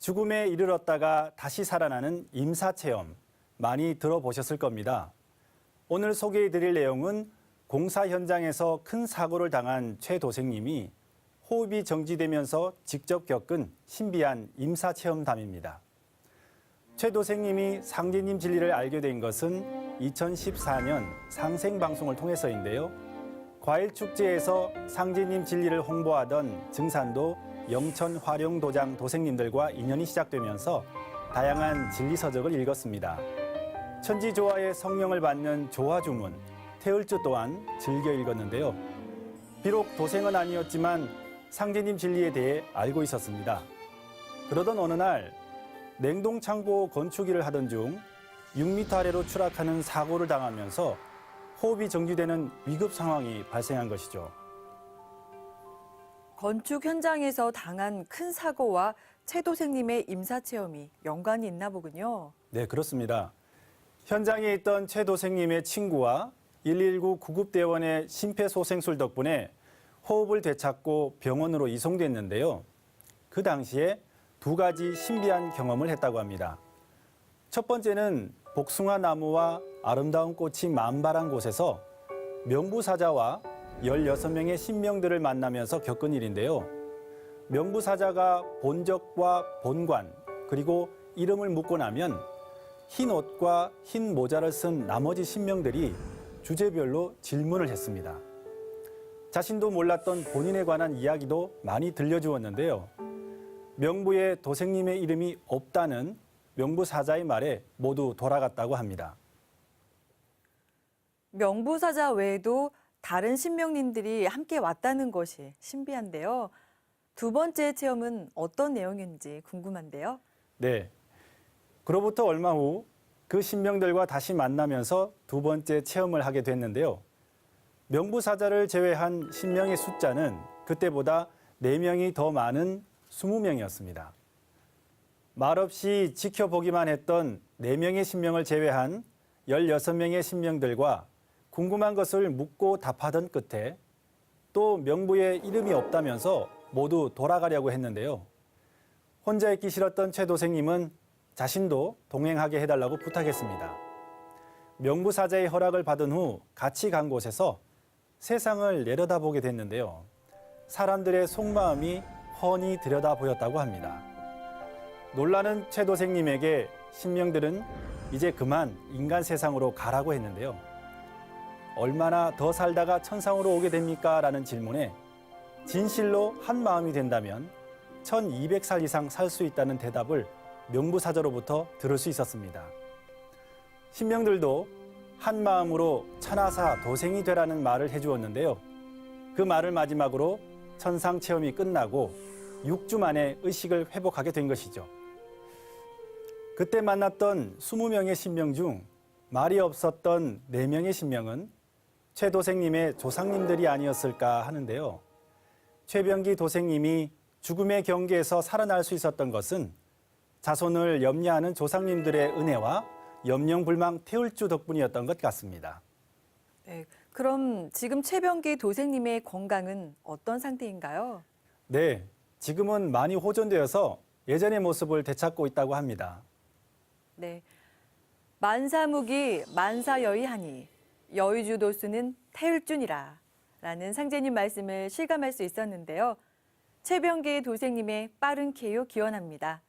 죽음에 이르렀다가 다시 살아나는 임사체험 많이 들어보셨을 겁니다. 오늘 소개해드릴 내용은 공사 현장에서 큰 사고를 당한 최 도생님이 호흡이 정지되면서 직접 겪은 신비한 임사체험담입니다. 최 도생님이 상제님 진리를 알게 된 것은 2014년 상생방송을 통해서인데요. 과일축제에서 상제님 진리를 홍보하던 증산도 영천 화룡도장 도생님들과 인연이 시작되면서 다양한 진리서적을 읽었습니다. 천지조화의 성령을 받는 조화주문, 태을주 또한 즐겨 읽었는데요. 비록 도생은 아니었지만 상제님 진리에 대해 알고 있었습니다. 그러던 어느 날 냉동창고 건축일을 하던 중 6m 아래로 추락하는 사고를 당하면서 호흡이 정지되는 위급 상황이 발생한 것이죠. 건축 현장에서 당한 큰 사고와 최 도생님의 임사체험이 연관이 있나 보군요. 네, 그렇습니다. 현장에 있던 최 도생님의 친구와 119 구급대원의 심폐소생술 덕분에 호흡을 되찾고 병원으로 이송됐는데요. 그 당시에 두 가지 신비한 경험을 했다고 합니다. 첫 번째는 복숭아 나무와 아름다운 꽃이 만발한 곳에서 명부사자와 16명의 신명들을 만나면서 겪은 일인데요. 명부사자가 본적과 본관 그리고 이름을 묻고 나면 흰 옷과 흰 모자를 쓴 나머지 신명들이 주제별로 질문을 했습니다. 자신도 몰랐던 본인에 관한 이야기도 많이 들려주었는데요. 명부에 도생님의 이름이 없다는 명부사자의 말에 모두 돌아갔다고 합니다. 명부사자 외에도 다른 신명님들이 함께 왔다는 것이 신비한데요. 두 번째 체험은 어떤 내용인지 궁금한데요. 네. 그로부터 얼마 후 그 신명들과 다시 만나면서 두 번째 체험을 하게 됐는데요. 명부사자를 제외한 신명의 숫자는 그때보다 4명이 더 많은 20명이었습니다. 말없이 지켜보기만 했던 4명의 신명을 제외한 16명의 신명들과 궁금한 것을 묻고 답하던 끝에 또 명부에 이름이 없다면서 모두 돌아가려고 했는데요. 혼자 있기 싫었던 최 도생님은 자신도 동행하게 해달라고 부탁했습니다. 명부사자의 허락을 받은 후 같이 간 곳에서 세상을 내려다보게 됐는데요. 사람들의 속마음이 훤히 들여다 보였다고 합니다. 놀라는 최 도생님에게 신명들은 이제 그만 인간 세상으로 가라고 했는데요. 얼마나 더 살다가 천상으로 오게 됩니까? 라는 질문에 진실로 한 마음이 된다면 1200살 이상 살 수 있다는 대답을 명부사자로부터 들을 수 있었습니다. 신명들도 한 마음으로 천하사 도생이 되라는 말을 해주었는데요. 그 말을 마지막으로 천상 체험이 끝나고 6주 만에 의식을 회복하게 된 것이죠. 그때 만났던 20명의 신명 중 말이 없었던 4명의 신명은 최 도생님의 조상님들이 아니었을까 하는데요. 최병기 도생님이 죽음의 경계에서 살아날 수 있었던 것은 자손을 염려하는 조상님들의 은혜와 염려불망 태울주 덕분이었던 것 같습니다. 네, 그럼 지금 최병기 도생님의 건강은 어떤 상태인가요? 네, 지금은 많이 호전되어서 예전의 모습을 되찾고 있다고 합니다. 네, 만사무기 만사여의하니 여의주도수는 태율준이라 라는 상제님 말씀을 실감할 수 있었는데요. 최병기 도생님의 빠른 쾌유 기원합니다.